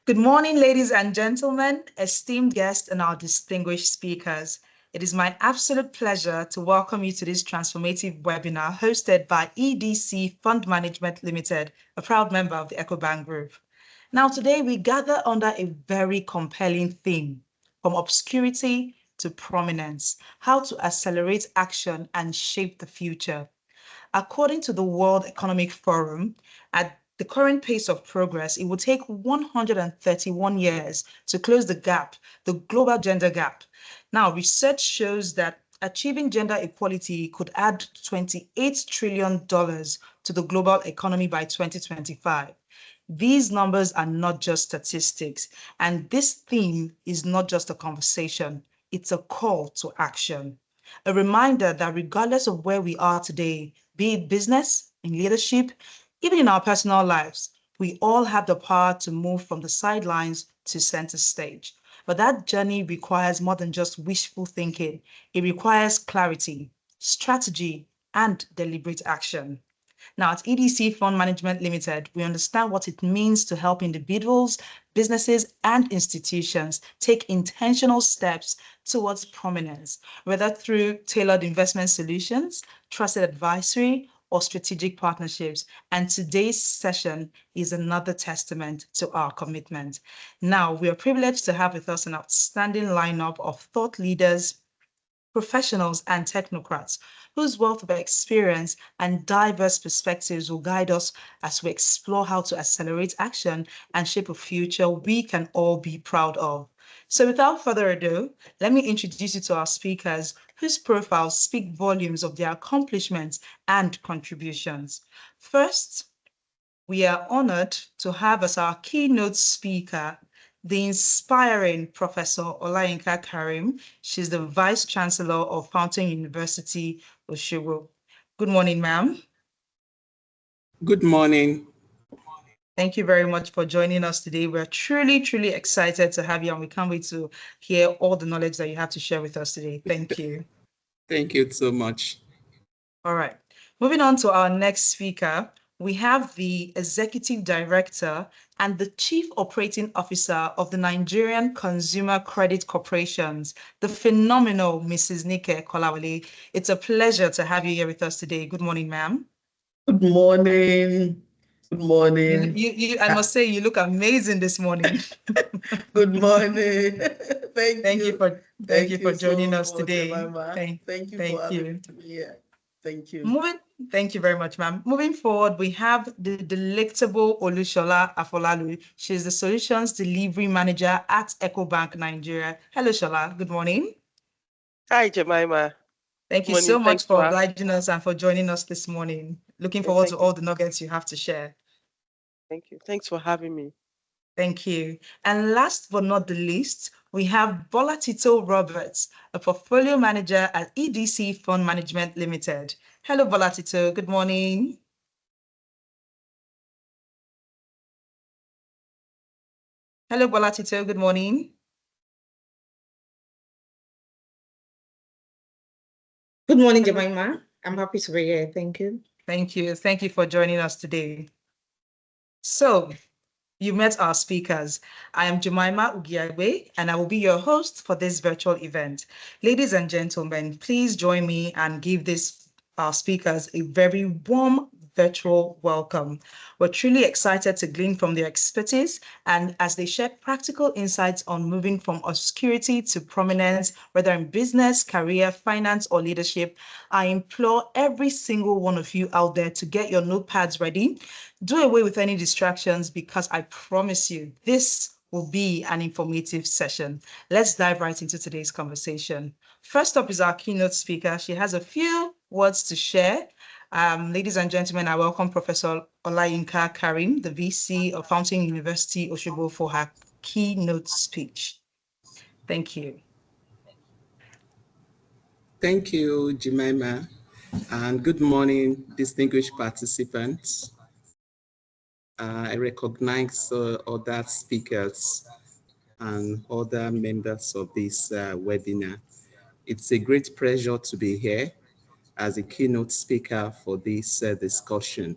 Good morning, ladies and gentlemen, esteemed guests, and our distinguished speakers. It is my absolute pleasure to welcome you to this transformative webinar hosted by EDC Fund Management Limited, a proud member of the EcoBank Group. Now, today we gather under a very compelling theme, from obscurity to prominence, how to accelerate action and shape the future. According to the World Economic Forum, at the current pace of progress, it will take 131 years to close the gap, the global gender gap. Now, research shows that achieving gender equality could add $28 trillion to the global economy by 2025. These numbers are not just statistics, and this theme is not just a conversation, it's a call to action. A reminder that regardless of where we are today, be it business, in leadership, even in our personal lives, we all have the power to move from the sidelines to center stage. But that journey requires more than just wishful thinking. It requires clarity, strategy, and deliberate action. Now, at EDC Fund Management Limited, we understand what it means to help individuals, businesses, and institutions take intentional steps towards prominence, whether through tailored investment solutions, trusted advisory, or strategic partnerships. And today's session is another testament to our commitment. Now, we are privileged to have with us an outstanding lineup of thought leaders, professionals, and technocrats whose wealth of experience and diverse perspectives will guide us as we explore how to accelerate action and shape a future we can all be proud of. So without further ado, let me introduce you to our speakers whose profiles speak volumes of their accomplishments and contributions. First, we are honored to have as our keynote speaker the inspiring Professor Olayinka Karim. She's the Vice Chancellor of Fountain University, Osogbo. Good morning, ma'am. Good morning. Thank you very much for joining us today. We're truly, truly excited to have you, and we can't wait to hear all the knowledge that you have to share with us today. Thank you. Thank you so much. All right. Moving on to our next speaker, we have the Executive Director and the Chief Operating Officer of the Nigerian Consumer Credit Corporations, the phenomenal Mrs. Nike Kolawole. It's a pleasure to have you here with us today. Good morning, ma'am. Good morning. Good morning. I must say, you look amazing this morning. Good morning. Thank you. Thank you for joining us today. Thank you for having me here. Thank you. Thank you very much, ma'am. Moving forward, we have the delectable Olushola Afolalu. She's the Solutions Delivery Manager at EcoBank Nigeria. Hello, Shola. Good morning. Hi, Jemima. Thank you so much for obliging us and for joining us this morning. Looking forward to all the nuggets you have to share. Thank you. Thanks for having me. Thank you. And last but not the least, we have Bola Tito Roberts, a portfolio manager at EDC Fund Management Limited. Hello, Bola Tito. Good morning. Hello, Bola Tito. Good morning. Good morning, Jemima. I'm happy to be here. Thank you. Thank you. Thank you for joining us today. So, you met our speakers. I am Jemima Ugiagbe, and I will be your host for this virtual event. Ladies and gentlemen, please join me and give our speakers a very warm virtual welcome. We're truly excited to glean from their expertise and as they share practical insights on moving from obscurity to prominence, whether in business, career, finance, or leadership. I implore every single one of you out there to get your notepads ready. Do away with any distractions because I promise you this will be an informative session. Let's dive right into today's conversation. First up is our keynote speaker. She has a few words to share. Ladies and gentlemen, I welcome Professor Olayinka Karim, the VC of Fountain University, Osogbo, for her keynote speech. Thank you. Thank you, Jemima, and good morning, distinguished participants. I recognize other speakers and other members of this webinar. It's a great pleasure to be here as a keynote speaker for this discussion.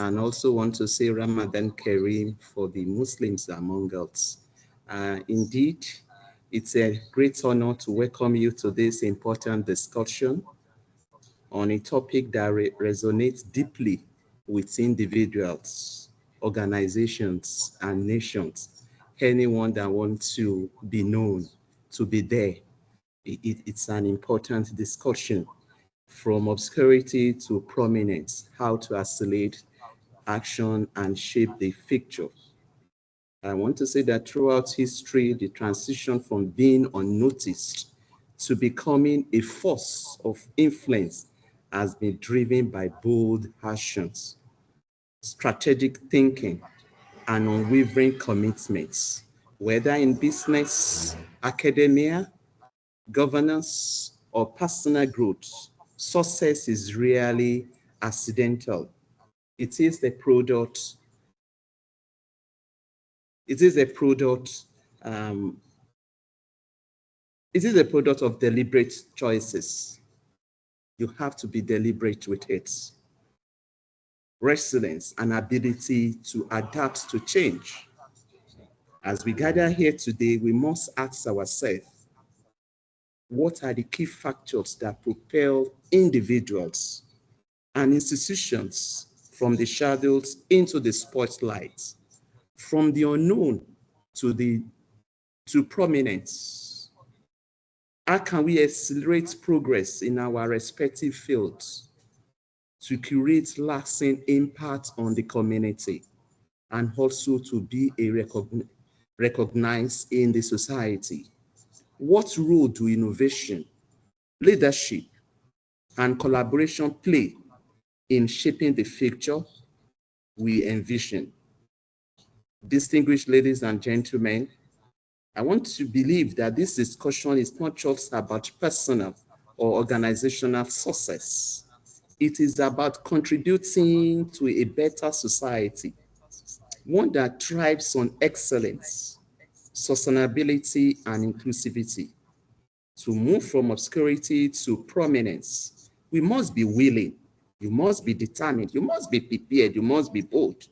and also want to say Ramadan Kareem for the Muslims among us. Indeed, it's a great honor to welcome you to this important discussion on a topic that resonates deeply with individuals, organizations, and nations. Anyone that wants to be known, to be there. It's an important discussion from obscurity to prominence, how to accelerate action and shape the future. I want to say that throughout history, the transition from being unnoticed to becoming a force of influence has been driven by bold actions, strategic thinking, and unwavering commitments, whether in business, academia, governance, or personal growth. Success is rarely accidental. It is the product. It is a product. Um, it is a product of deliberate choices. You have to be deliberate with it. Resilience and ability to adapt to change. As we gather here today, we must ask ourselves, what are the key factors that propel individuals and institutions from the shadows into the spotlight, from the unknown to prominence? How can we accelerate progress in our respective fields to create lasting impact on the community and also to be recognized in the society? What role do innovation, leadership, and collaboration play in shaping the future we envision? Distinguished ladies and gentlemen, I want to believe that this discussion is not just about personal or organizational success. It is about contributing to a better society, one that thrives on excellence, sustainability, and inclusivity. To move from obscurity to prominence, we must be willing, you must be determined, you must be prepared, you must be bold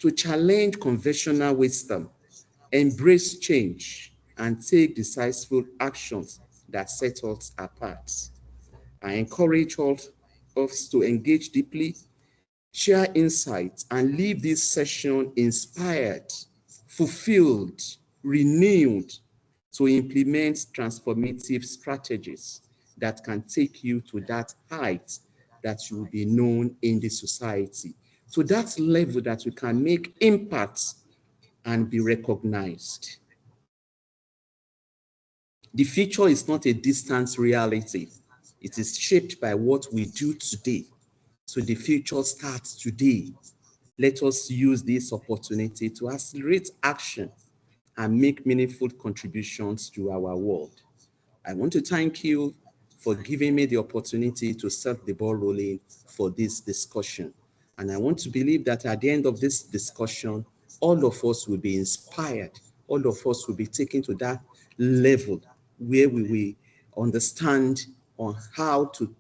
to challenge conventional wisdom, embrace change, and take decisive actions that set us apart. I encourage all of us to engage deeply, share insights, and leave this session inspired, fulfilled, renewed to implement transformative strategies that can take you to that height that you will be known in the society, to that level that you can make impact and be recognized. The future is not a distant reality. It is shaped by what we do today. So the future starts today. Let us use this opportunity to accelerate action and make meaningful contributions to our world. I want to thank you for giving me the opportunity to set the ball rolling for this discussion. And I want to believe that at the end of this discussion, all of us will be inspired. All of us will be taken to that level where we will understand on how to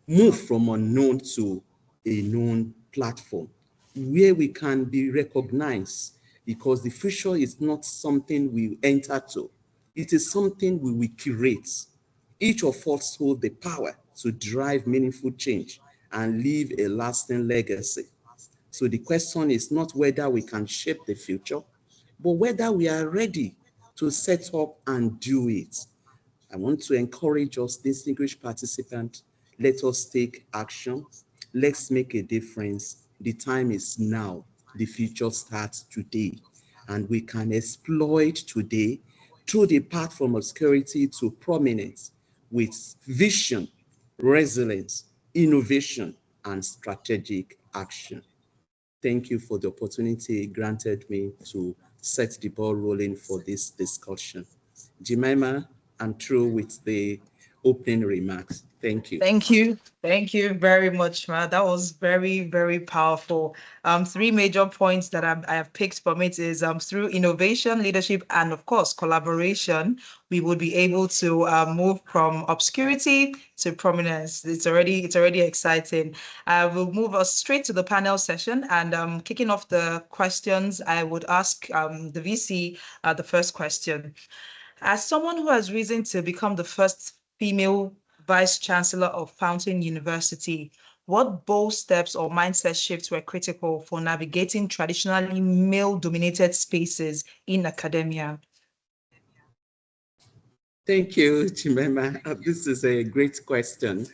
move from unknown to a known platform, where we can be recognized, because the future is not something we enter to. It is something we will curate. Each of us hold the power to drive meaningful change and leave a lasting legacy. So the question is not whether we can shape the future, but whether we are ready to set up and do it. I want to encourage us, distinguished participants, let us take action. Let's make a difference. The time is now. The future starts today. And we can exploit today through the path from obscurity to prominence with vision, resilience, innovation, and strategic action. Thank you for the opportunity granted me to set the ball rolling for this discussion. Jemima, I'm through with the opening remarks. Thank you. Thank you. Thank you very much, Ma. That was very, very powerful. Three major points that I have picked from it is through innovation, leadership, and of course, collaboration, we would be able to move from obscurity to prominence. It's already exciting. I will move us straight to the panel session, and kicking off the questions, I would ask the VC the first question. As someone who has risen to become the first female vice chancellor of Fountain University, what bold steps or mindset shifts were critical for navigating traditionally male-dominated spaces in academia? Thank you, Chimema. This is a great question.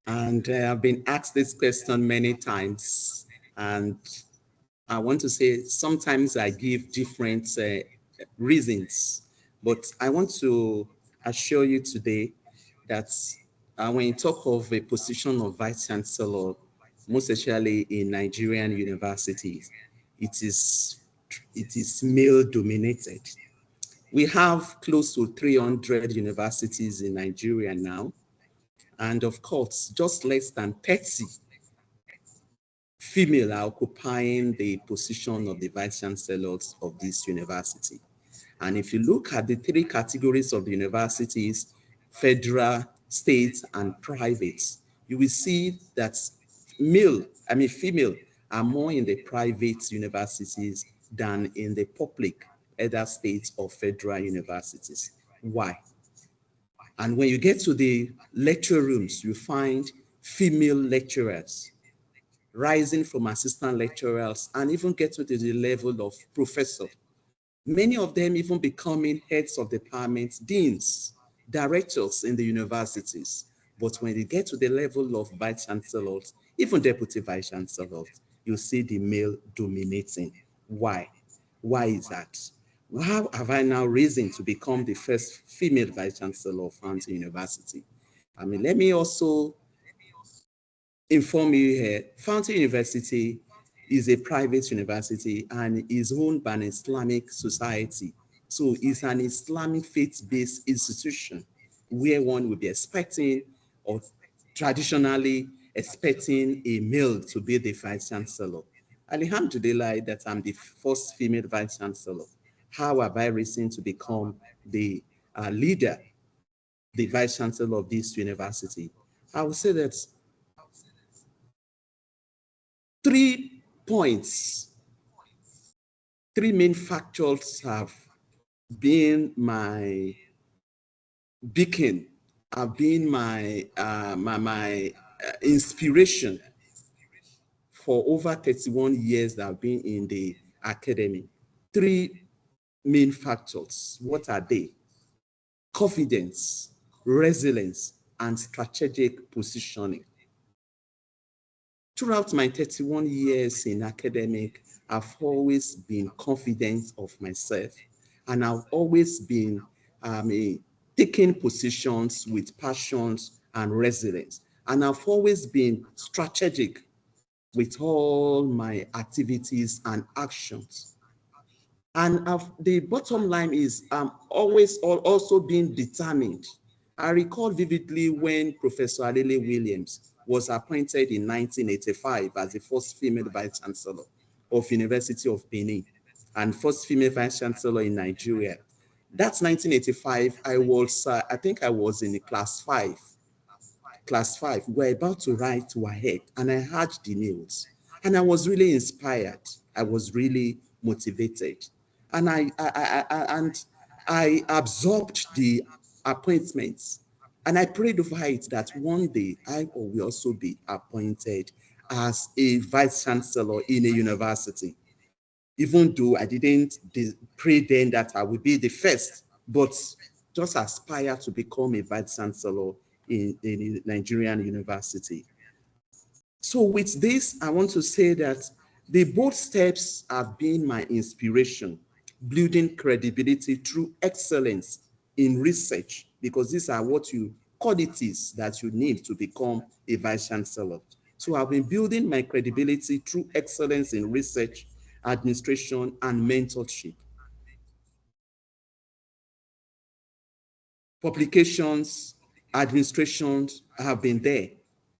And I've been asked this question many times. And I want to say sometimes I give different reasons, but I want to assure you today that when you talk of a position of vice chancellor, most especially in Nigerian universities, it is male dominated. We have close to 300 universities in Nigeria now, and of course, just less than 30 female are occupying the position of the vice chancellors of this university. And if you look at the three categories of the universities, federal, state, and private, you will see that female are more in the private universities than in the public, either state or federal universities. Why? And when you get to the lecture rooms, you find female lecturers rising from assistant lecturers and even get to the level of professor. Many of them even becoming heads of departments, deans, directors in the universities. But when they get to the level of vice chancellors, even deputy vice chancellors, you see the male dominating. Why? Why is that? How have I now risen to become the first female vice chancellor of Fountain University? Let me also inform you here, Fountain University is a private university and is owned by an Islamic society. So it's an Islamic faith-based institution where one would be expecting or traditionally expecting a male to be the vice chancellor. Alhamdulillah that I'm the first female vice chancellor. How have I risen to become the leader, the vice chancellor of this university? I would say that 3 points, 3 main factors have been my beacon, have been my inspiration for over 31 years that I've been in the academy. 3 main factors. What are they? Confidence, resilience, and strategic positioning. Throughout my 31 years in academic, I've always been confident of myself, and I've always been taking positions with passions and resilience. And I've always been strategic with all my activities and actions. And the bottom line is I'm always also being determined. I recall vividly when Professor Alele Williams was appointed in 1985 as the first female vice chancellor of University of Benin and first female vice chancellor in Nigeria. That's 1985. I think I was in class 5. Class 5, we're about to write to WAEC, and I heard the news, and I was really inspired. I was really motivated, and I absorbed the appointments, and I prayed over it that one day I will also be appointed as a vice chancellor in a university. Even though I didn't pray then that I would be the first, but just aspire to become a vice chancellor in a Nigerian university. So with this, I want to say that the bold steps have been my inspiration, building credibility through excellence in research, because these are qualities that you need to become a vice chancellor. So I've been building my credibility through excellence in research, administration, and mentorship. Publications, administrations have been there.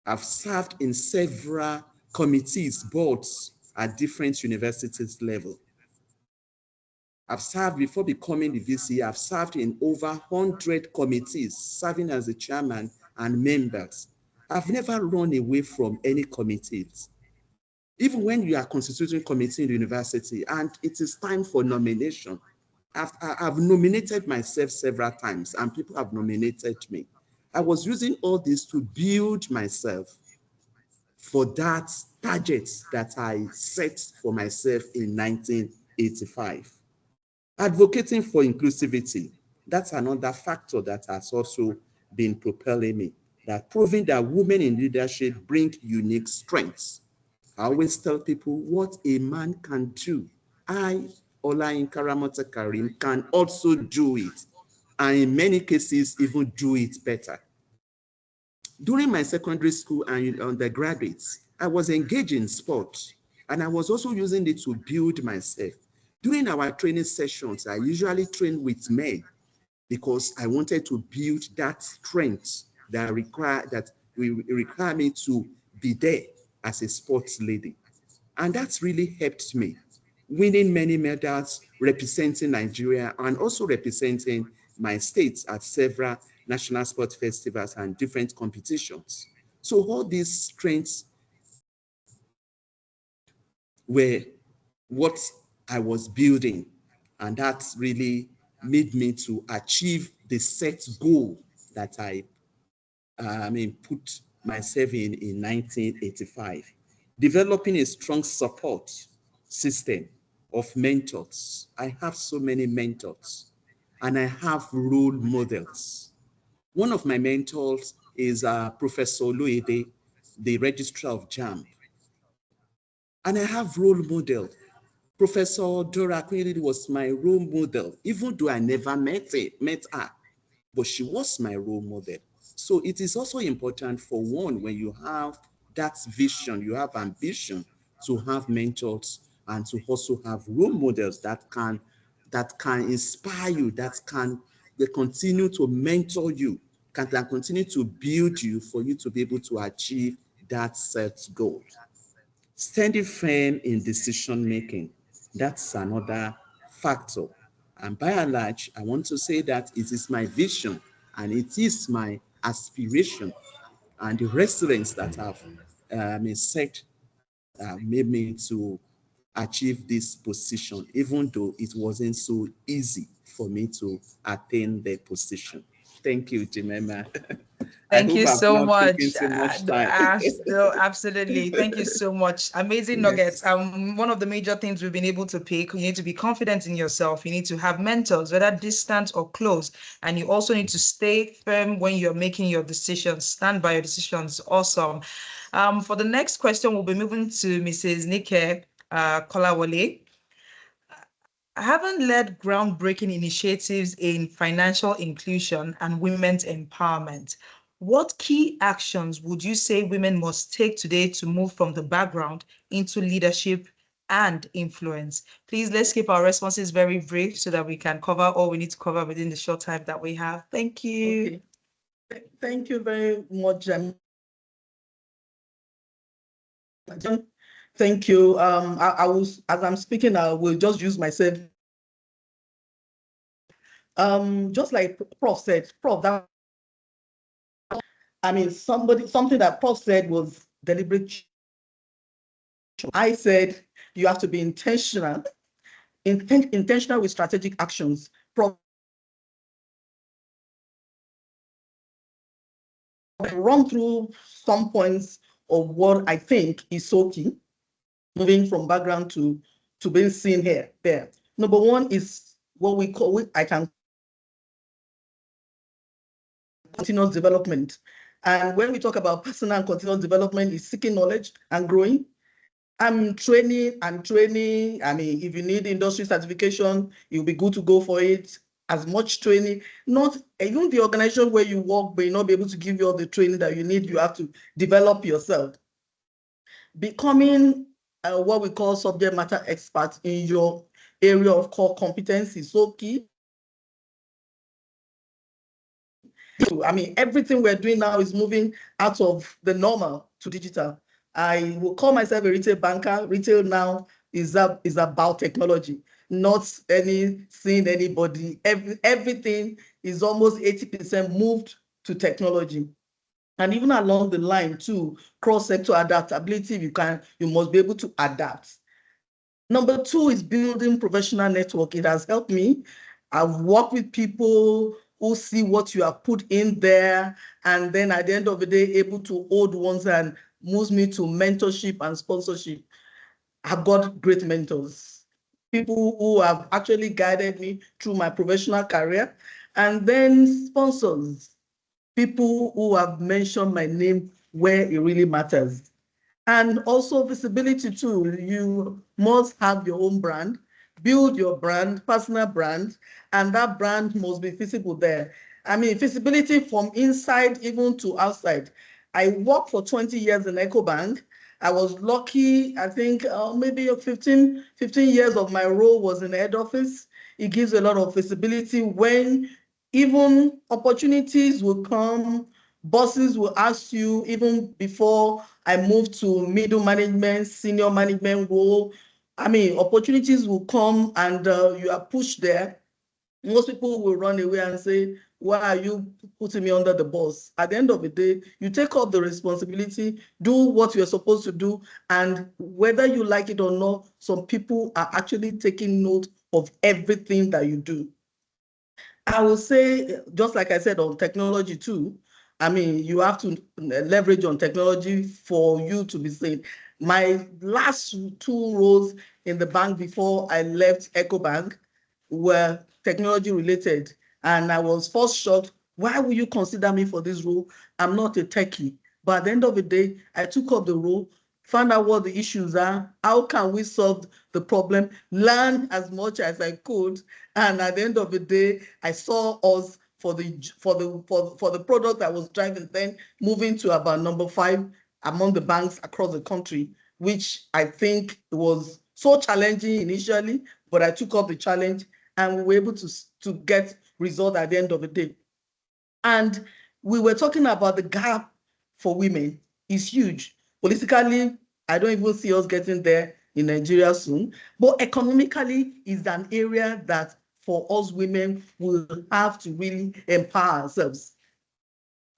I've served in several committees, boards at different universities level. I've served before becoming the VC. I've served in over 100 committees, serving as the chairman and members. I've never run away from any committees. Even when you are constituting committee in the university and it is time for nomination, I've nominated myself several times and people have nominated me. I was using all this to build myself for that target that I set for myself in 1985. Advocating for inclusivity, that's another factor that has also been propelling me, that proving that women in leadership bring unique strengths. I always tell people what a man can do. I, Olayinka Ramota Karim, can also do it, and in many cases, even do it better. During my secondary school and undergraduates, I was engaged in sports, and I was also using it to build myself. During our training sessions, I usually train with men because I wanted to build that strength that require me to be there as a sports lady. And that's really helped me, winning many medals, representing Nigeria and also representing my state at several national sport festivals and different competitions. So all these strengths were what I was building, and that really made me to achieve the set goal that I put myself in 1985. Developing a strong support system of mentors. I have so many mentors and I have role models. One of my mentors is Professor Oluede, the registrar of JAMB. And I have role models. Professor Dora Quinley was my role model, even though I never met her, but she was my role model. So it is also important for one, when you have that vision, you have ambition to have mentors and to also have role models that can inspire you, they continue to mentor you, can continue to build you for you to be able to achieve that set goal. Standing firm in decision making, that's another factor. And by and large, I want to say that it is my vision and it is my aspiration and the resilience that I've set made me to achieve this position, even though it wasn't so easy for me to attain the position. Thank you, Jemima. I Thank hope you I've so not taken much. so much time. No, absolutely. Thank you so much. Amazing nuggets. Yes. One of the major things we've been able to pick, you need to be confident in yourself. You need to have mentors, whether distant or close. And you also need to stay firm when you're making your decisions. Stand by your decisions. Awesome. For the next question, we'll be moving to Mrs. Nike Kolawole. Having led groundbreaking initiatives in financial inclusion and women's empowerment, what key actions would you say women must take today to move from the background into leadership and influence? Please, let's keep our responses very brief so that we can cover all we need to cover within the short time that we have. Thank you. Okay. Thank you very much, Thank you. I was, as I'm speaking, I will just use myself. Just like Prof said, Prof, something that Prof said was deliberate. I said you have to be intentional with strategic actions. Prof run through some points of what I think is so key, moving from background to being seen here. There. Number one is what we call, I can continuous development. And when we talk about personal and continuous development, is seeking knowledge and growing. I'm training. If you need industry certification, you'll be good to go for it. As much training, not even the organization where you work may not be able to give you all the training that you need. You have to develop yourself. Becoming what we call subject matter expert in your area of core competence is so key. I mean, everything we're doing now is moving out of the normal to digital. I will call myself a retail banker. Retail now is about technology, not seeing anybody. Everything is almost 80% moved to technology. And even along the line too, cross-sector adaptability, you must be able to adapt. Number two is building professional network. It has helped me. I've worked with people who see what you have put in there, and then at the end of the day, able to hold ones and moves me to mentorship and sponsorship. I've got great mentors, people who have actually guided me through my professional career, and then sponsors, people who have mentioned my name where it really matters. And also visibility too. You must have your own brand, build your brand, personal brand, and that brand must be visible there. I mean, visibility from inside even to outside. I worked for 20 years in EcoBank. I was lucky, I think maybe 15 years of my role was in the head office. It gives a lot of visibility when even opportunities will come, bosses will ask you. Even before I moved to middle management, senior management role, I mean, opportunities will come and you are pushed there. Most people will run away and say, why are you putting me under the bus? At the end of the day, you take up the responsibility, do what you're supposed to do, and whether you like it or not, some people are actually taking note of everything that you do. I will say, just like I said on technology too, I mean, you have to leverage on technology for you to be seen. My last two roles in the bank before I left EcoBank were technology related. And I was first shocked, why will you consider me for this role? I'm not a techie. But at the end of the day, I took up the role, found out what the issues are, how can we solve the problem, learn as much as I could, and at the end of the day, I saw us for the product I was driving then moving to about number 5 among the banks across the country, which I think was so challenging initially, but I took up the challenge and we were able to get result at the end of the day. And we were talking about the gap for women is huge. Politically, I don't even see us getting there in Nigeria soon, but economically is an area that for us women will have to really empower ourselves.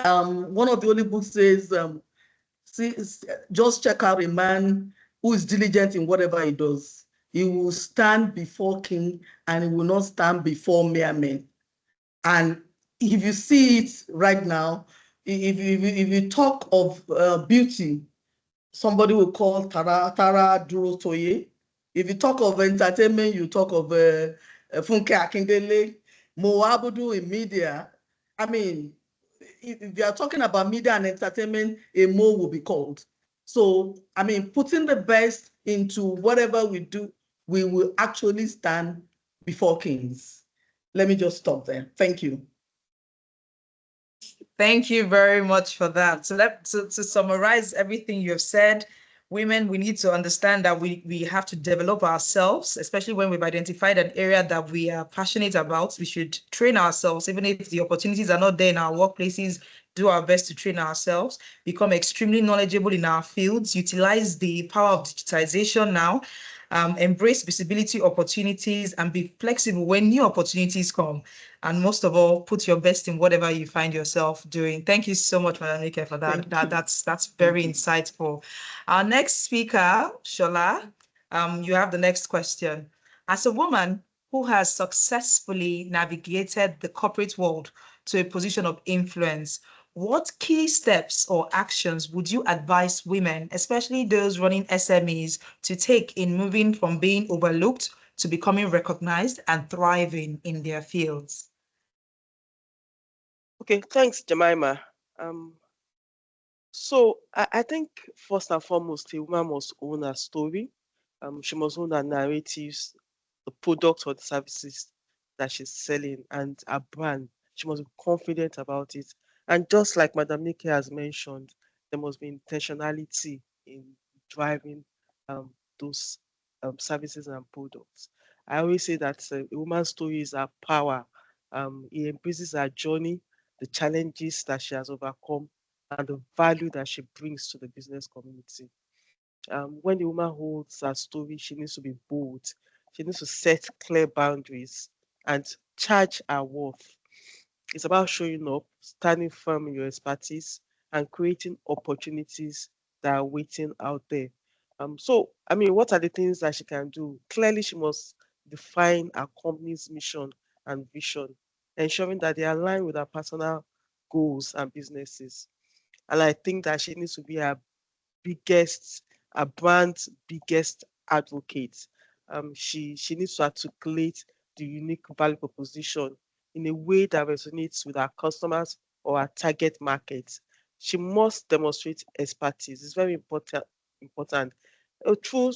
One of the only books says, just check out a man who is diligent in whatever he does. He will stand before king and he will not stand before mere men. And if you see it right now, if you talk of beauty, somebody will call Tara Duro Toye. If you talk of entertainment, you talk of Funke Akindele, Mo Abudu in media. I mean, if you are talking about media and entertainment, a Mo will be called. So, I mean, putting the best into whatever we do, we will actually stand before kings. Let me just stop there. Thank you. Thank you very much for that. So to summarize everything you've said, women, we need to understand that we have to develop ourselves, especially when we've identified an area that we are passionate about. We should train ourselves, even if the opportunities are not there in our workplaces, do our best to train ourselves, become extremely knowledgeable in our fields, utilize the power of digitization now, embrace visibility opportunities, and be flexible when new opportunities come. And most of all, put your best in whatever you find yourself doing. Thank you so much, Madam Ike, for that. That's very insightful. Our next speaker, Shola, you have the next question. As a woman who has successfully navigated the corporate world to a position of influence, what key steps or actions would you advise women, especially those running SMEs, to take in moving from being overlooked to becoming recognized and thriving in their fields? Okay, thanks, Jemima. So I think first and foremost, a woman must own her story. She must own her narratives, the products or the services that she's selling, and her brand. She must be confident about it. And just like Madam Nike has mentioned, there must be intentionality in driving those services and products. I always say that a woman's story is her power. It embraces her journey, the challenges that she has overcome, and the value that she brings to the business community. When the woman holds her story, she needs to be bold. She needs to set clear boundaries and charge her worth. It's about showing up, standing firm in your expertise, and creating opportunities that are waiting out there. What are the things that she can do? Clearly, she must define her company's mission and vision, ensuring that they align with her personal goals and businesses. And I think that she needs to be a brand's biggest advocate. She needs to articulate the unique value proposition in a way that resonates with our customers or our target market. She must demonstrate expertise. It's very important. Through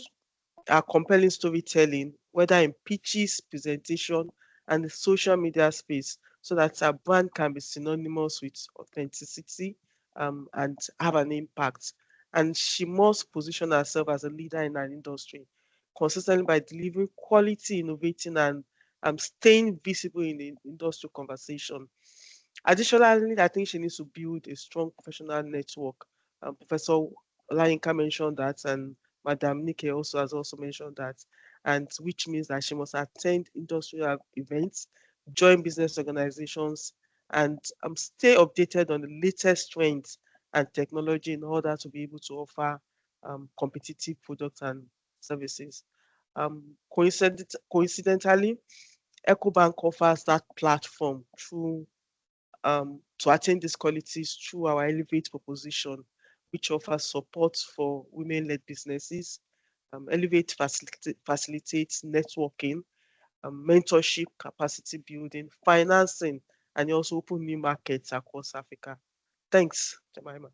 our compelling storytelling, whether in pitches, presentation, and the social media space, so that our brand can be synonymous with authenticity, and have an impact. And she must position herself as a leader in an industry consistently by delivering quality, innovating, and staying visible in the industry conversation. Additionally, I think she needs to build a strong professional network. Professor Olayinka mentioned that, and Madam Nike also has also mentioned that, and which means that she must attend industrial events, join business organizations, and stay updated on the latest trends and technology in order to be able to offer competitive products and services. Coincidentally, EcoBank offers that platform to attain these qualities through our Elevate proposition, which offers support for women-led businesses. Elevate facilitates networking, mentorship, capacity building, financing, and also open new markets across Africa. Thanks, Jemima.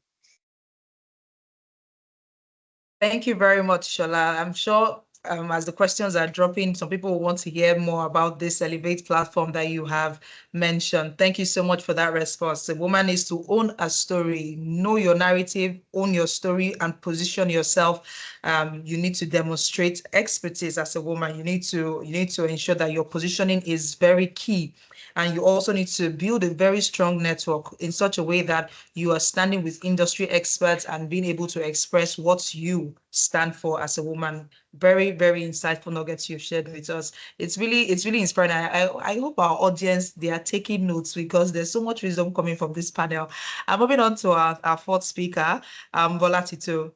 Thank you very much, Shola. I'm sure as the questions are dropping, some people will want to hear more about this Elevate platform that you have mentioned. Thank you so much for that response. A woman needs to own a story, know your narrative, own your story, and position yourself. You need to demonstrate expertise as a woman. You need to ensure that your positioning is very key. And you also need to build a very strong network in such a way that you are standing with industry experts and being able to express what you stand for as a woman. Very, very insightful nuggets you've shared with us. It's really inspiring. I hope our audience, they are taking notes because there's so much wisdom coming from this panel. I'm moving on to our fourth speaker, Bola Tito.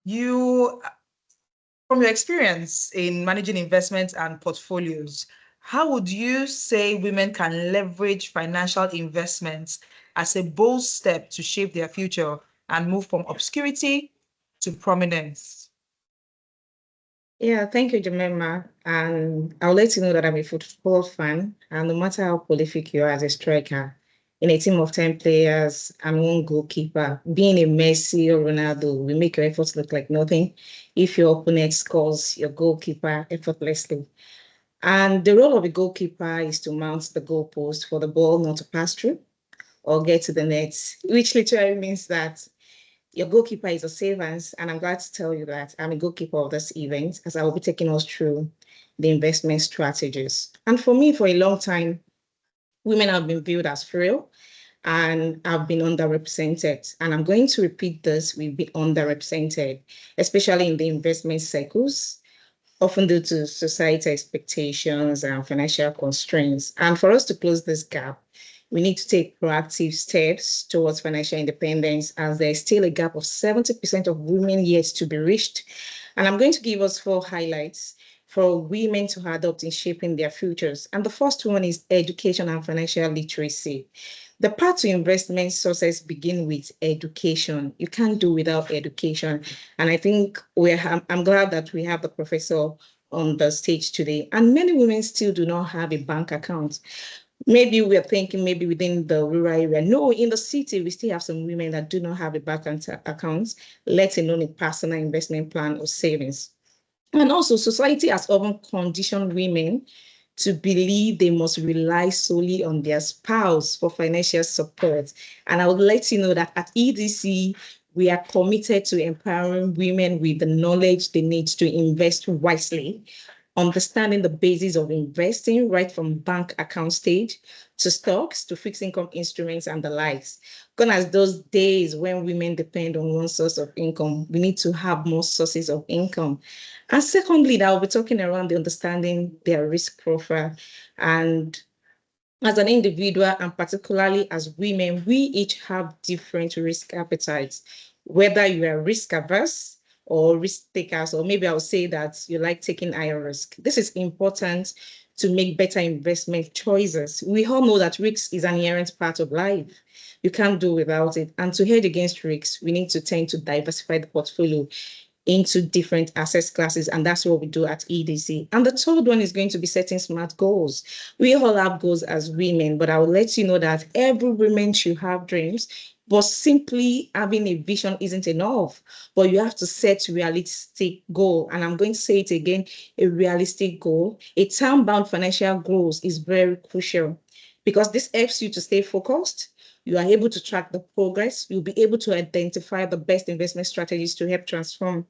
From your experience in managing investments and portfolios, how would you say women can leverage financial investments as a bold step to shape their future and move from obscurity to prominence? Yeah, thank you, Jemima. And I'll let you know that I'm a football fan. And no matter how prolific you are as a striker, in a team of 10 players, I'm one goalkeeper. Being a Messi or Ronaldo will make your efforts look like nothing if your opponent scores your goalkeeper effortlessly. And the role of a goalkeeper is to mount the goalpost for the ball not to pass through or get to the net, which literally means that your goalkeeper is a servant. And I'm glad to tell you that I'm a goalkeeper of this event, as I will be taking us through the investment strategies. And for me, for a long time, women have been viewed as frail and have been underrepresented. And I'm going to repeat this, we've been underrepresented, especially in the investment cycles, often due to society expectations and financial constraints. And for us to close this gap, we need to take proactive steps towards financial independence, as there is still a gap of 70% of women yet to be reached. And I'm going to give us 4 highlights for women to adopt in shaping their futures. And the first one is education and financial literacy. The path to investment success begin with education. You can't do without education. And I think I'm glad that we have the professor on the stage today. And many women still do not have a bank account. Maybe we're thinking maybe within the rural area. No, in the city, we still have some women that do not have a bank account, let alone a personal investment plan or savings. And also, society has often conditioned women to believe they must rely solely on their spouse for financial support. And I would let you know that at EDC, we are committed to empowering women with the knowledge they need to invest wisely understanding the basis of investing right from bank account stage to stocks to fixed income instruments and the likes. Gone as those days when women depend on one source of income, we need to have more sources of income. And secondly, that I'll be talking around the understanding their risk profile. And as an individual, and particularly as women, we each have different risk appetites. Whether you are risk averse or risk takers, or maybe I'll say that you like taking higher risk. This is important to make better investment choices. We all know that risk is an inherent part of life. You can't do without it. And to hedge against risks, we need to tend to diversify the portfolio into different asset classes. And that's what we do at EDC. And the third one is going to be setting smart goals. We all have goals as women, but I will let you know that every woman should have dreams, but simply having a vision isn't enough. But you have to set realistic goal. And I'm going to say it again, a realistic goal. A time-bound financial goals is very crucial because this helps you to stay focused. You are able to track the progress. You'll be able to identify the best investment strategies to help transform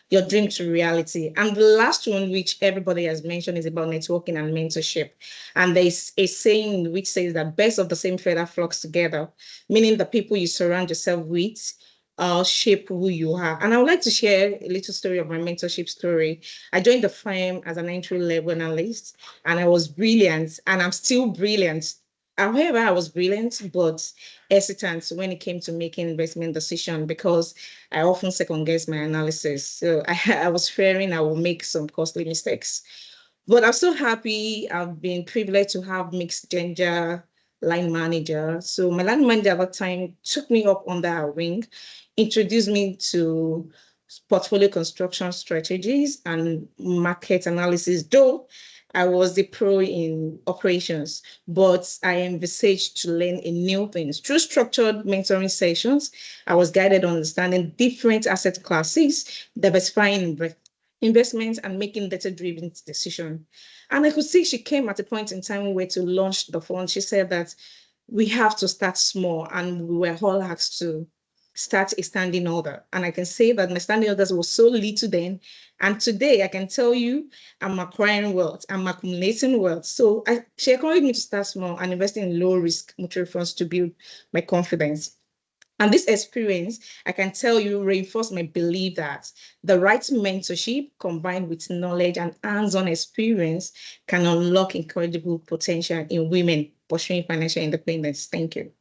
your dream to reality. And the last one, which everybody has mentioned, is about networking and mentorship. And there's a saying which says that birds of the same feather flocks together, meaning the people you surround yourself with shape who you are. And I would like to share a little story of my mentorship story. I joined the firm as an entry level analyst, and I was brilliant, and I'm still brilliant. However, I was brilliant, but hesitant when it came to making investment decision because I often second guess my analysis. So I was fearing I will make some costly mistakes. But I'm so happy I've been privileged to have mixed gender line manager. So my line manager at that time took me up under her wing, introduced me to portfolio construction strategies and market analysis, though I was the pro in operations, but I envisaged to learn a new things. Through structured mentoring sessions, I was guided on understanding different asset classes, diversifying investments, and making data-driven decisions. And I could see she came at a point in time where to launch the fund. She said that we have to start small, and we were all asked to start a standing order. And I can say that my standing orders was so little then. And today I can tell you I'm acquiring wealth, I'm accumulating wealth. So she encouraged me to start small and invest in low risk mutual funds to build my confidence. And this experience, I can tell you, reinforced my belief that the right mentorship combined with knowledge and hands-on experience can unlock incredible potential in women pursuing financial independence. Thank you.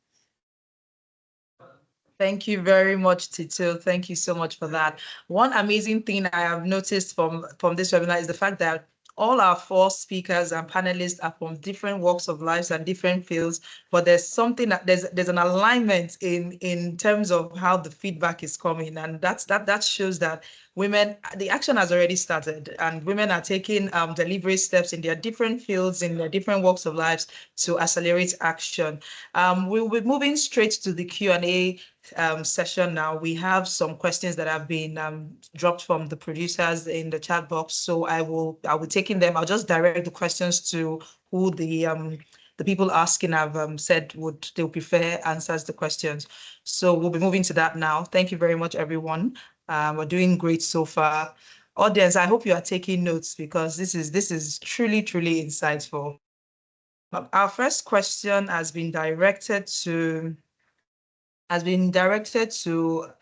Thank you very much, Tito. Thank you so much for that. One amazing thing I have noticed from this webinar is the fact that all our four speakers and panelists are from different walks of lives and different fields, but there's something that there's an alignment in terms of how the feedback is coming, and that shows that women, the action has already started, and women are taking deliberate steps in their different fields, in their different walks of lives to accelerate action. We'll be moving straight to the Q&A session now. We have some questions that have been dropped from the producers in the chat box, so I will be taking them. I'll just direct the questions to who the people asking have said they'll prefer answers the questions. So we'll be moving to that now. Thank you very much, everyone. We're doing great so far. Audience, I hope you are taking notes because this is truly insightful. Our first question has been directed to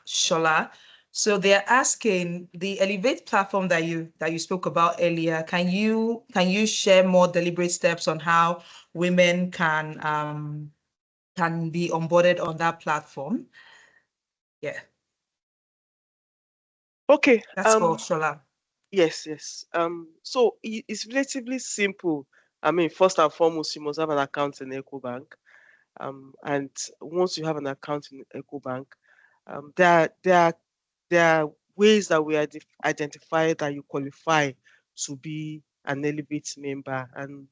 Shola. So they're asking the Elevate platform that you spoke about earlier. Can you share more deliberate steps on how women can be onboarded on that platform? Yeah. Okay. That's for Shola. Yes. So it's relatively simple. I mean, first and foremost, you must have an account in EcoBank. And once you have an account in EcoBank, there are ways that we identify that you qualify to be an Elevate member. And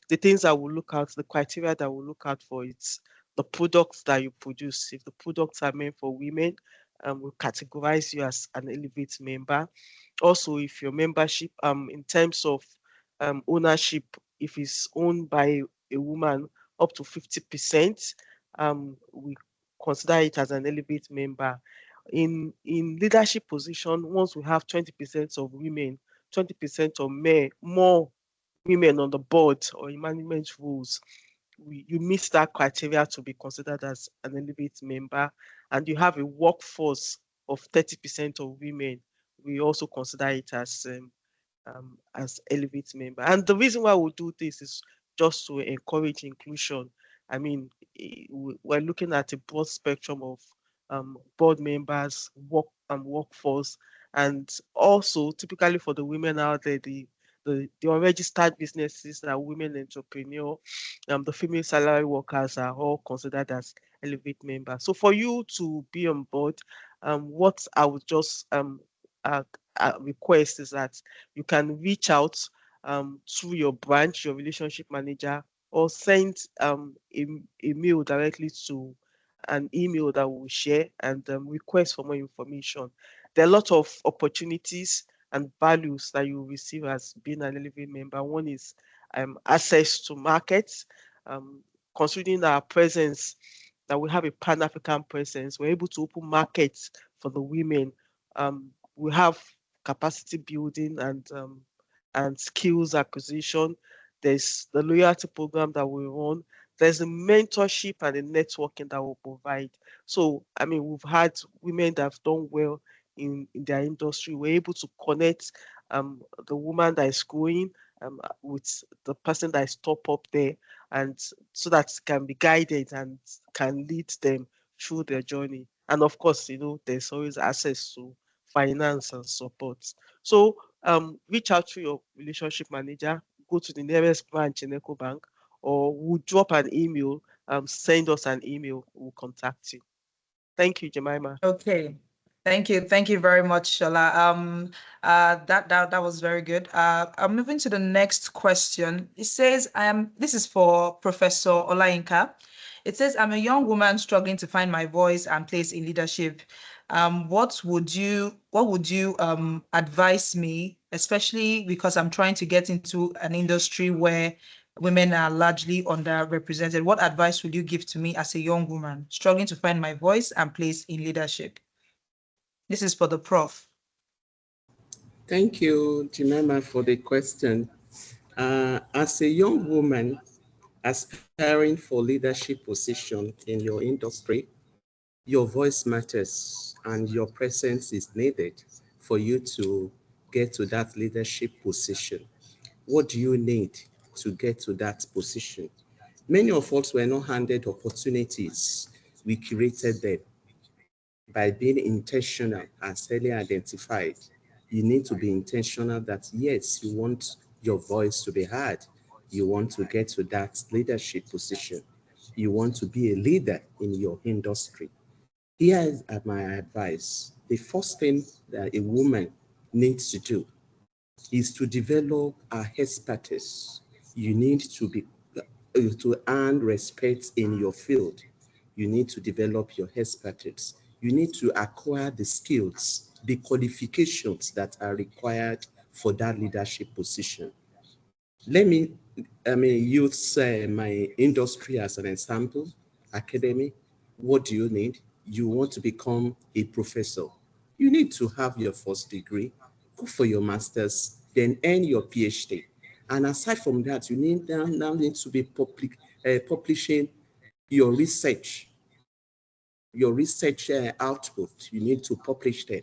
the things that we'll look at, the criteria that we'll look out for, it's the products that you produce. If the products are meant for women, we'll categorize you as an Elevate member. Also, if your membership, in terms of ownership, if it's owned by a woman up to 50%, we consider it as an Elevate member. In leadership position, once we have 20% of women 20% or more women on the board or in management roles, you meet that criteria to be considered as an Elevate member, and you have a workforce of 30% of women, we also consider it as Elevate member. And the reason why we do this is just to encourage inclusion. I mean, we're looking at a broad spectrum of board members, workforce, and also typically for the women out there, the unregistered businesses that are women entrepreneur, the female salary workers are all considered as Elevate members. So for you to be on board, what I would just uh, request is that you can reach out to your branch, your relationship manager, or send a mail directly to an email that we'll share and request for more information. There are a lot of opportunities and values that you receive as being an Elevate member. One is access to markets. Considering our presence, that we have a Pan-African presence, we're able to open markets for the women. We have capacity building and skills acquisition. There's the loyalty program that we run. There's a mentorship and a networking that we provide. So, I mean, we've had women that have done well in their industry. We're able to connect the woman that is growing with the person that is top up there, and so that can be guided and can lead them through their journey. And of course, there's always access to finance and support. So reach out to your relationship manager, go to the nearest branch in EcoBank, or we'll drop an email, send us an email, we'll contact you. Thank you, Jemima. Okay. Thank you. Thank you very much, Shola. That was very good. I'm moving to the next question. It says, this is for Professor Olayinka. It says, I'm a young woman struggling to find my voice and place in leadership. What would you advise me, especially because I'm trying to get into an industry where women are largely underrepresented? What advice would you give to me as a young woman struggling to find my voice and place in leadership? This is for the prof. Thank you, Jemima, for the question. As a young woman aspiring for leadership position in your industry, your voice matters and your presence is needed for you to get to that leadership position. What do you need to get to that position? Many of us were not handed opportunities. We created them by being intentional as earlier identified. You need to be intentional that yes, you want your voice to be heard. You want to get to that leadership position. You want to be a leader in your industry. Here is my advice. The first thing that a woman needs to do is to develop her expertise. You need to earn respect in your field. You need to develop your expertise. You need to acquire the skills, the qualifications that are required for that leadership position. Let me, use my industry as an example. Academy, what do you need? You want to become a professor. You need to have your first degree, go for your master's, then earn your PhD. And aside from that, you now need to be publishing your research, output. You need to publish them.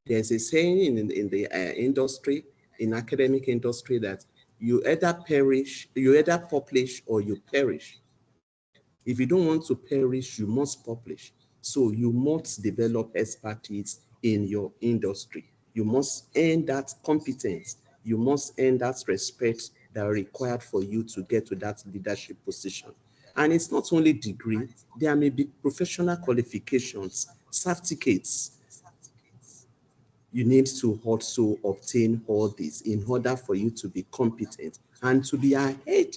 There's a saying in the industry, in academic industry, that you either publish or you perish. If you don't want to perish, you must publish. So you must develop expertise in your industry. You must earn that competence. You must earn that respect that are required for you to get to that leadership position. And it's not only degree, there may be professional qualifications, certificates. You need to also obtain all this in order for you to be competent and to be ahead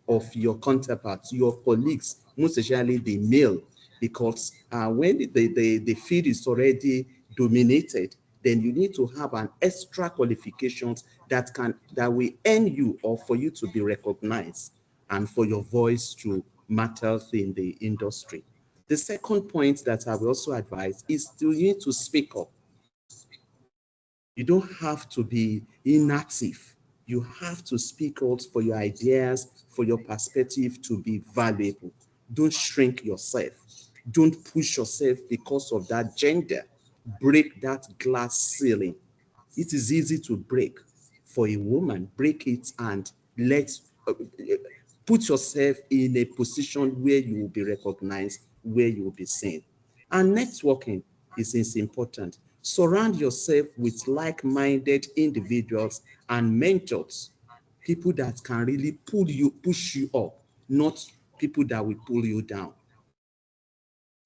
of your counterparts, your colleagues, most especially the male, because when the field is already dominated, then you need to have an extra qualifications that will earn you or for you to be recognized and for your voice to matter in the industry. The second point that I will also advise is you need to speak up. You don't have to be inactive. You have to speak out for your ideas, for your perspective to be valuable. Don't shrink yourself. Don't push yourself because of that gender. Break that glass ceiling. It is easy to break. For a woman, break it and put yourself in a position where you will be recognized, where you will be seen. And networking is important. Surround yourself with like-minded individuals and mentors, people that can really push you up, not people that will pull you down.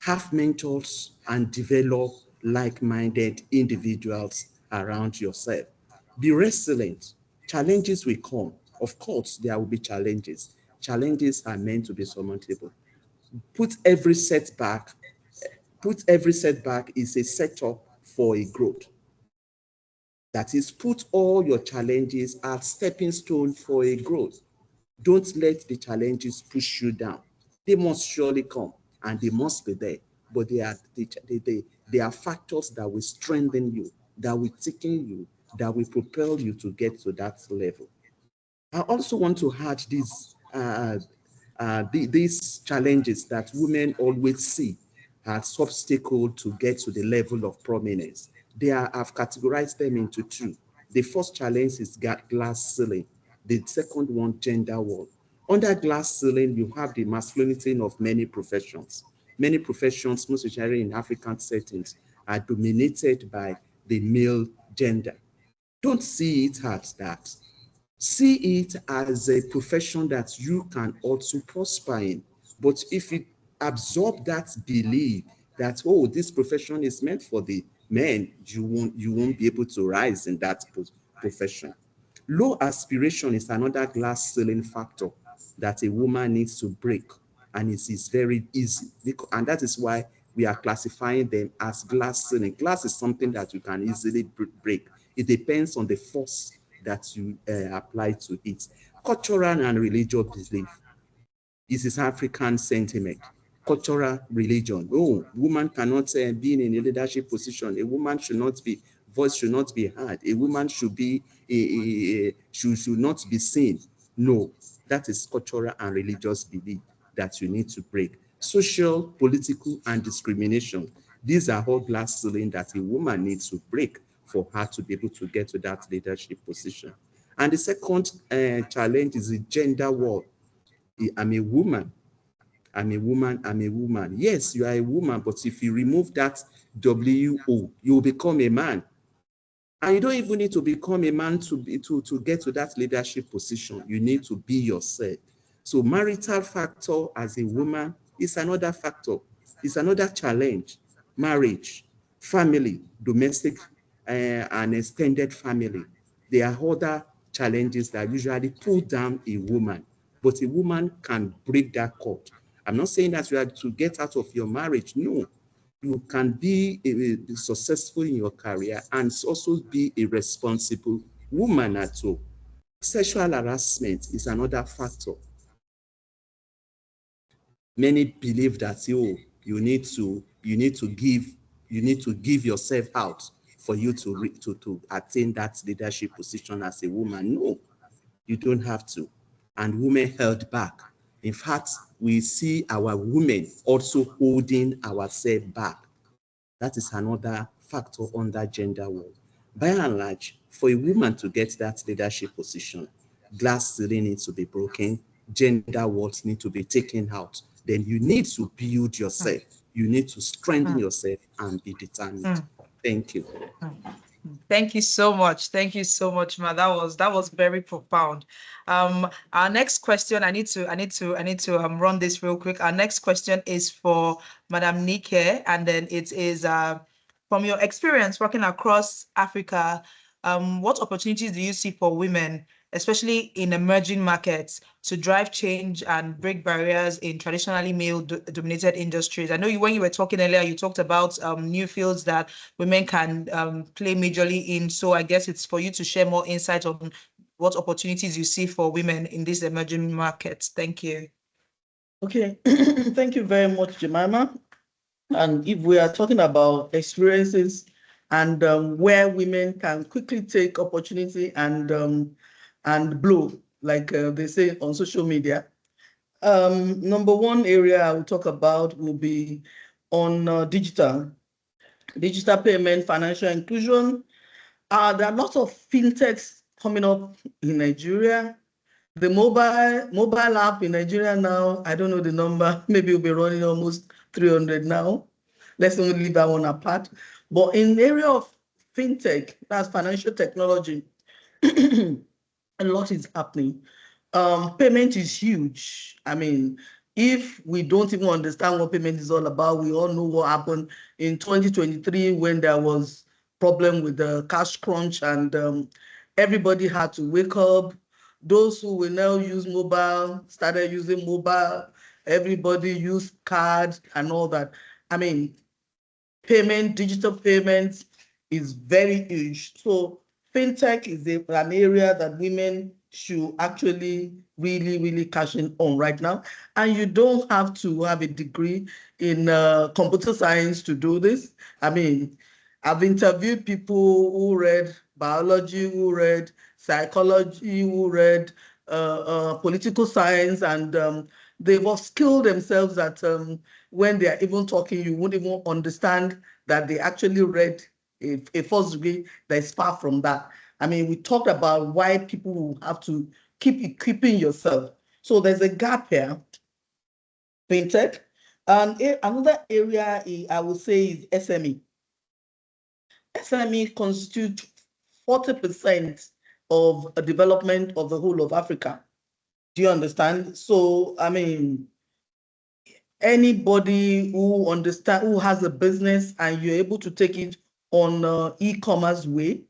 Have mentors and develop like-minded individuals around yourself. Be resilient. Challenges will come. Of course, there will be challenges. Challenges are meant to be surmountable. Put every setback, put every setback is a setup for a growth. That is, put all your challenges as stepping stone for a growth. Don't let the challenges push you down. They must surely come and they must be there, but they are factors that will strengthen you, that will thicken you, that will propel you to get to that level. I also want to add these challenges that women always see as obstacle to get to the level of prominence. I've categorized them into two. The first challenge is glass ceiling. The second one, gender wall. Under glass ceiling, you have the masculinity of many professions. Many professions, most especially in African settings, are dominated by the male gender. Don't see it as that. See it as a profession that you can also prosper in. But if you absorb that belief that, oh, this profession is meant for the men, you won't be able to rise in that profession. Low aspiration is another glass ceiling factor that a woman needs to break, and it is very easy. And that is why we are classifying them as glass ceiling. Glass is something that you can easily break. It depends on the force that you apply to it. Cultural and religious belief. This is African sentiment. Cultural religion. Oh, woman cannot be in a leadership position. A woman should not be, voice should not be heard. A woman should be, should not be seen. No, that is cultural and religious belief that you need to break. Social, political, and discrimination. These are all glass ceiling that a woman needs to break for her to be able to get to that leadership position. And the second challenge is the gender war. I'm a woman. I'm a woman. I'm a woman. Yes, you are a woman, but if you remove that WO, you will become a man. And you don't even need to become a man to get to that leadership position. You need to be yourself. So marital factor as a woman is another factor. It's another challenge. Marriage, family, domestic and extended family. There are other challenges that usually pull down a woman, but a woman can break that cord. I'm not saying that you have to get out of your marriage. No, you can be successful in your career and also be a responsible woman at home. Sexual harassment is another factor. Many believe that you need to give yourself out for you to attain that leadership position as a woman. No, you don't have to. And women held back. In fact, we see our women also holding ourselves back. That is another factor under gender war. By and large, for a woman to get that leadership position, glass ceiling needs to be broken, gender walls need to be taken out. Then you need to build yourself. You need to strengthen yourself and be determined. Thank you. Thank you so much. Thank you so much, Ma. That was very profound. Our next question, I need to run this real quick. Our next question is for Madam Nike, and then it is from your experience working across Africa, what opportunities do you see for women, especially in emerging markets, to drive change and break barriers in traditionally male-dominated industries? I know when you were talking earlier, you talked about new fields that women can play majorly in. So I guess it's for you to share more insight on what opportunities you see for women in these emerging markets. Thank you. Okay, thank you very much, Jemima. And if we are talking about experiences and where women can quickly take opportunity and blow, like they say on social media. Number one area I will talk about will be on digital payment, financial inclusion. There are lots of fintechs coming up in Nigeria. The mobile app in Nigeria now, I don't know the number, maybe we'll be running almost 300 now. Let's only leave that one apart. But in the area of fintech, that's financial technology, a lot is happening. Payment is huge. I mean, if we don't even understand what payment is all about, we all know what happened in 2023 when there was problem with the cash crunch and everybody had to wake up. Those who will now use mobile started using mobile. Everybody used cards and all that. I mean, digital payments is very huge. So fintech is an area that women should actually really cash in on right now. And you don't have to have a degree in computer science to do this. I mean, I've interviewed people who read biology, who read psychology, who read political science, and they've skilled themselves that when they are even talking, you won't even understand that they actually read a first degree that is far from that. I mean, we talked about why people will have to keep equipping yourself. So there's a gap here, fintech. And another area I would say is SME. SME constitute 40% of a development of the whole of Africa. Do you understand? So, I mean, anybody who has a business and you're able to take it on e-commerce way,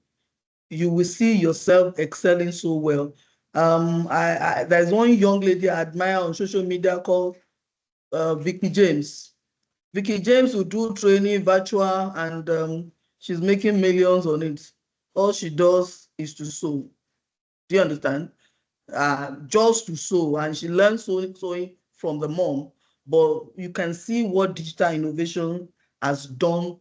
you will see yourself excelling so well. There's one young lady I admire on social media called Vicky James. Vicky James will do training virtual and she's making millions on it. All she does is to sew. Do you understand? Just to sew, and she learns sewing from the mom. But you can see what digital innovation has done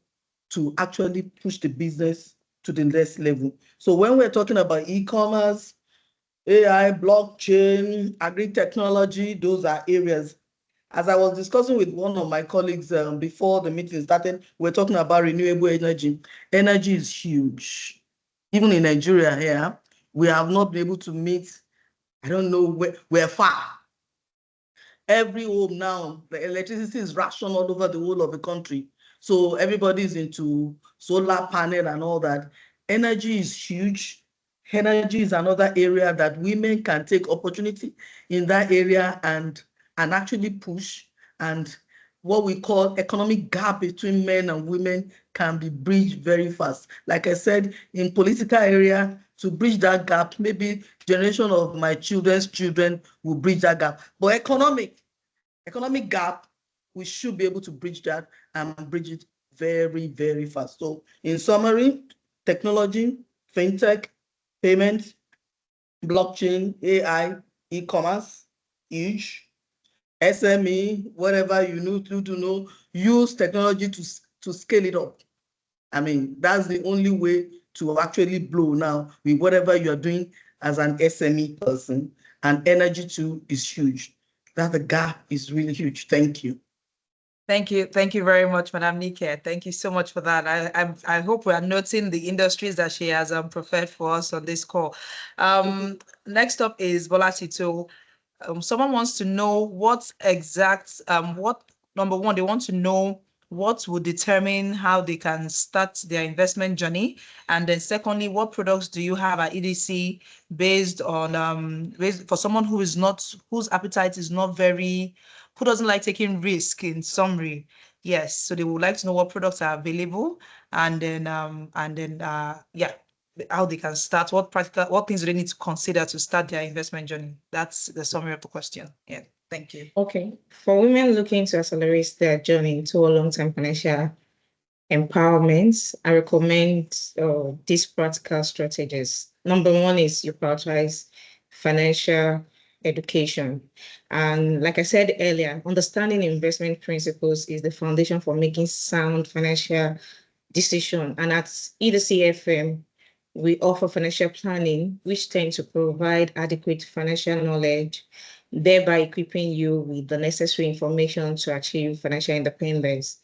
to actually push the business to the next level. So when we're talking about e-commerce, AI, blockchain, agri-technology, those are areas. As I was discussing with one of my colleagues before the meeting started, we're talking about renewable energy. Energy is huge. Even in Nigeria here, we have not been able to meet, I don't know, we're far. Every home now, the electricity is rationed all over the whole of the country. So everybody's into solar panel and all that. Energy is huge. Energy is another area that women can take opportunity in that area and actually push. And what we call economic gap between men and women can be bridged very fast. Like I said, in political area, to bridge that gap, maybe generation of my children's children will bridge that gap. But economic gap, we should be able to bridge that and bridge it very fast. So in summary, technology, fintech, payment, blockchain, AI, e-commerce, huge. SME, whatever you need to know, use technology to scale it up. I mean, that's the only way to actually blow now with whatever you're doing as an SME person. And energy too is huge. That the gap is really huge. Thank you. Thank you very much, Madam Nike. Thank you so much for that. I hope we are noting the industries that she has prepared for us on this call. Next up is Bola Tito. Someone wants to know what number one, they want to know what will determine how they can start their investment journey. And then secondly, what products do you have at EDC based on for someone whose appetite is not very, who doesn't like taking risk, in summary. Yes, so they would like to know what products are available and then how they can start, what things do they need to consider to start their investment journey. That's the summary of the question. Yeah, thank you. Okay. For women looking to accelerate their journey to a long-term financial empowerment, I recommend these practical strategies. Number one is you prioritize financial education. And like I said earlier, understanding investment principles is the foundation for making sound financial decision. And at EDCFM, we offer financial planning, which tend to provide adequate financial knowledge, thereby equipping you with the necessary information to achieve financial independence.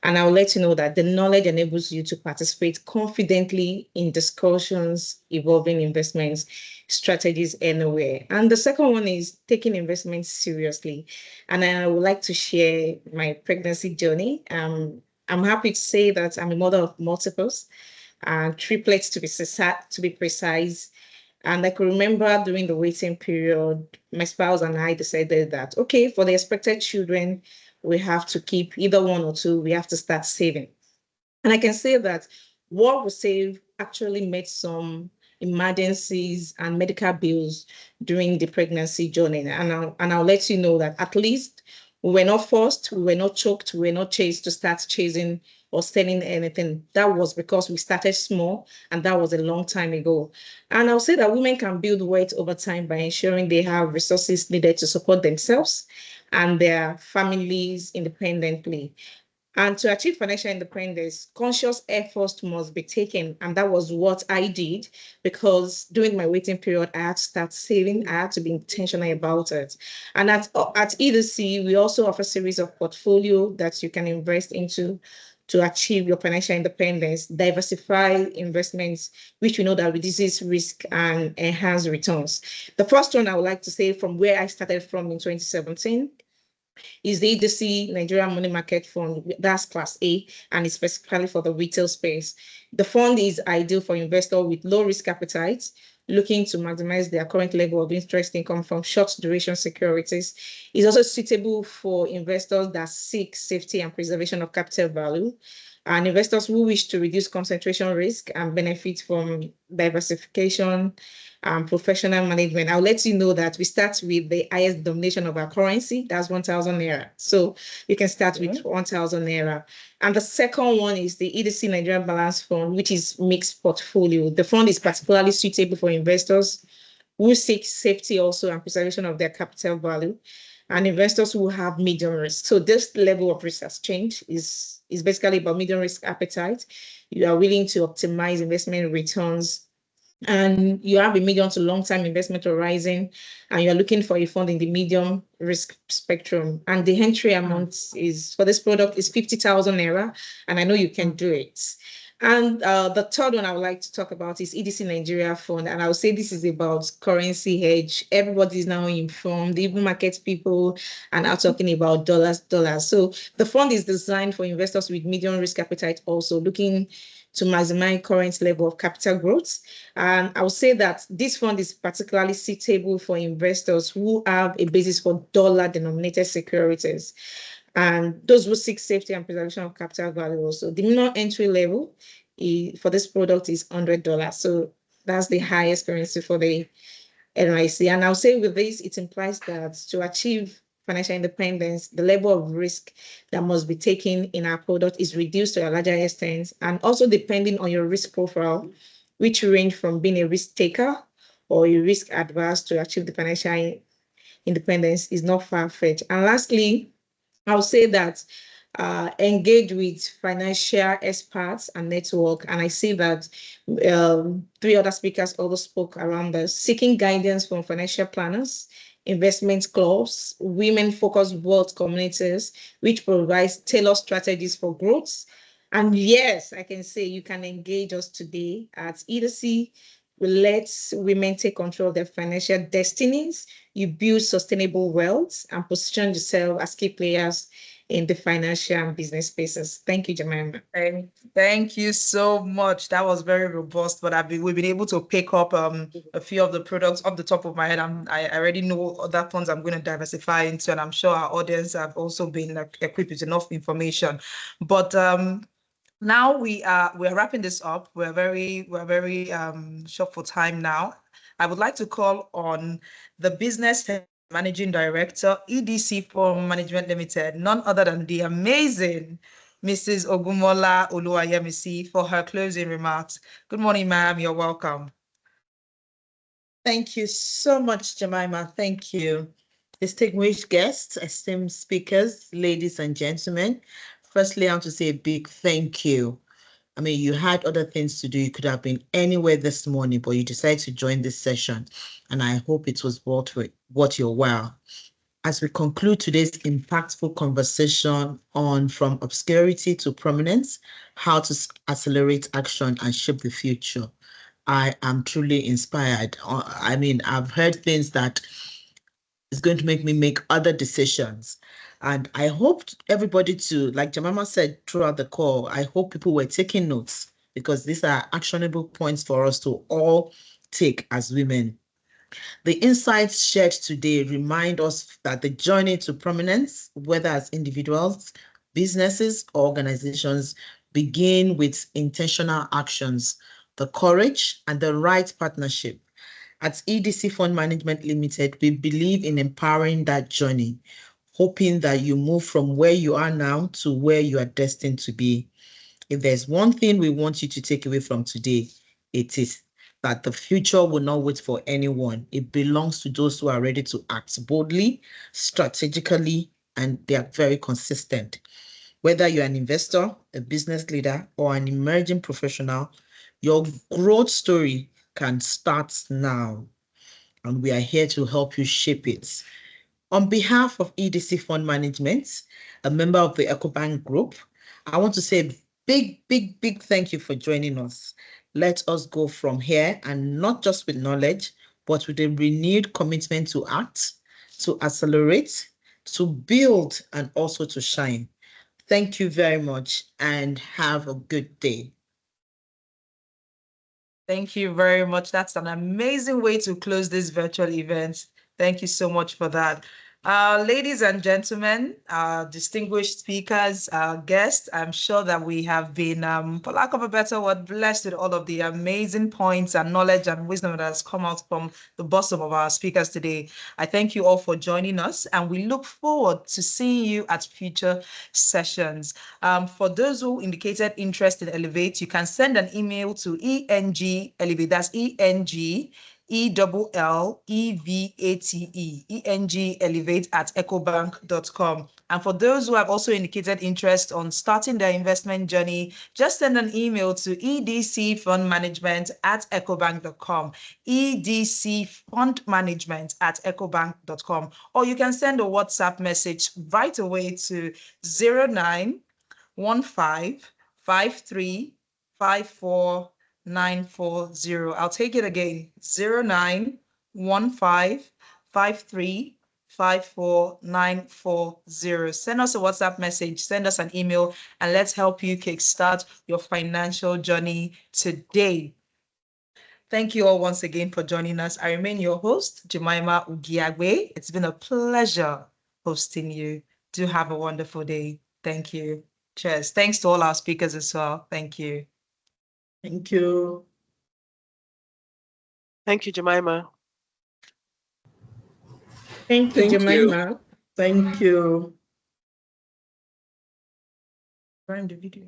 And I'll let you know that the knowledge enables you to participate confidently in discussions involving investments strategies anywhere. And the second one is taking investments seriously. And I would like to share my pregnancy journey. I'm happy to say that I'm a mother of multiples, triplets to be precise. And I could remember during the waiting period, my spouse and I decided that, okay, for the expected children, we have to keep either one or two, we have to start saving. And I can say that what we save actually met some emergencies and medical bills during the pregnancy journey. And I'll let you know that at least we were not forced, we were not choked, we were not chased to start chasing or selling anything. That was because we started small, and that was a long time ago. And I'll say that women can build wealth over time by ensuring they have resources needed to support themselves and their families independently. And to achieve financial independence, conscious efforts must be taken. And that was what I did, because during my waiting period, I had to start saving. I had to be intentional about it. And at EDC, we also offer a series of portfolio that you can invest into to achieve your financial independence, diversify investments, which we know that reduces risk and enhance returns. The first one I would like to say from where I started from in 2017 is the EDC Nigerian Money Market Fund. That's Class A, and it's specifically for the retail space. The fund is ideal for investors with low risk appetite, looking to maximize their current level of interest income from short duration securities. It's also suitable for investors that seek safety and preservation of capital value, and investors who wish to reduce concentration risk and benefit from diversification and professional management. I'll let you know that we start with the highest denomination of our currency, that's 1,000 naira. So you can start with 1,000 naira. And the second one is the EDC Nigerian Balance Fund, which is mixed portfolio. The fund is particularly suitable for investors who seek safety also and preservation of their capital value, and investors who have medium risk. So this level of risk has changed, is basically about medium risk appetite. You are willing to optimize investment returns, and you have a medium to long-term investment horizon, and you're looking for a fund in the medium risk spectrum. And the entry amount is for this product is 50,000 naira, and I know you can do it. And the third one I would like to talk about is EDC Nigeria Fund. And I would say this is about currency hedge. Everybody is now informed, even market people are now talking about dollars. So the fund is designed for investors with medium risk appetite, also looking to maximize current level of capital growth. And I would say that this fund is particularly suitable for investors who have a basis for dollar-denominated securities, and those who seek safety and preservation of capital value also. The minimum entry level for this product is $100. So that's the highest currency for the NYC. And I'll say with this, it implies that to achieve financial independence, the level of risk that must be taken in our product is reduced to a larger extent, and also depending on your risk profile, which range from being a risk taker or a risk adverse to achieve the financial independence is not far-fetched. And lastly, I'll say that engage with financial experts and network. And I see that three other speakers also spoke around this, seeking guidance from financial planners, investment clubs, women-focused wealth communities, which provides tailored strategies for growth. And yes, I can say you can engage us today at EDC. We let women take control of their financial destinies. You build sustainable wealth and position yourself as key players in the financial and business spaces. Thank you, Jemima. Thank you so much. That was very robust, but we've been able to pick up a few of the products off the top of my head. I already know other funds I'm going to diversify into, and I'm sure our audience have also been equipped with enough information. But now we're wrapping this up. We're very short for time now. I would like to call on the business managing director, EDC Fund Management Limited, none other than the amazing Mrs. Ogumola Oluwayemisi, for her closing remarks. Good morning, ma'am. You're welcome. Thank you so much, Jemima. Thank you. Distinguished guests, esteemed speakers, ladies and gentlemen. Firstly, I want to say a big thank you I mean, you had other things to do. You could have been anywhere this morning, but you decided to join this session. And I hope it was worth your while. As we conclude today's impactful conversation on From Obscurity to Prominence, how to accelerate action and shape the future, I am truly inspired. I mean, I've heard things that is going to make me make other decisions. And I hope everybody to, like Jemima said throughout the call, I hope people were taking notes because these are actionable points for us to all take as women. The insights shared today remind us that the journey to prominence, whether as individuals, businesses, or organizations, begin with intentional actions, the courage, and the right partnership. At EDC Fund Management Limited, we believe in empowering that journey, hoping that you move from where you are now to where you are destined to be. If there's one thing we want you to take away from today, it is that the future will not wait for anyone. It belongs to those who are ready to act boldly, strategically, and they are very consistent. Whether you're an investor, a business leader, or an emerging professional, your growth story can start now. And we are here to help you shape it. On behalf of EDC Fund Management, a member of the EcoBank Group, I want to say a big thank you for joining us. Let us go from here, and not just with knowledge, but with a renewed commitment to act, to accelerate, to build, and also to shine. Thank you very much and have a good day. Thank you very much. That's an amazing way to close this virtual event. Thank you so much for that. Ladies and gentlemen, distinguished speakers, guests, I'm sure that we have been, for lack of a better word, blessed with all of the amazing points and knowledge and wisdom that has come out from the bosom of our speakers today. I thank you all for joining us, and we look forward to seeing you at future sessions. For those who indicated interest in Elevate, you can send an email to ENG Elevate, that's ENG ELLEVATE@ecobank.com. And for those who have also indicated interest on starting their investment journey, just send an email to edcfundmanagement@ecobank.com, edcfundmanagement@ecobank.com, or you can send a WhatsApp message right away to 09155354 I'll take it again, 09155354 Send us a WhatsApp message, send us an email, and let's help you kickstart your financial journey today. Thank you all once again for joining us. I remain your host, Jemima Ugiagwe. It's been a pleasure hosting you. Do have a wonderful day. Thank you. Cheers. Thanks to all our speakers as well. Thank you. Thank you. Thank you, Jemima. Thank you, Jemima. Thank you. Run the video.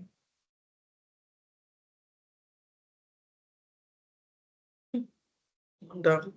Done.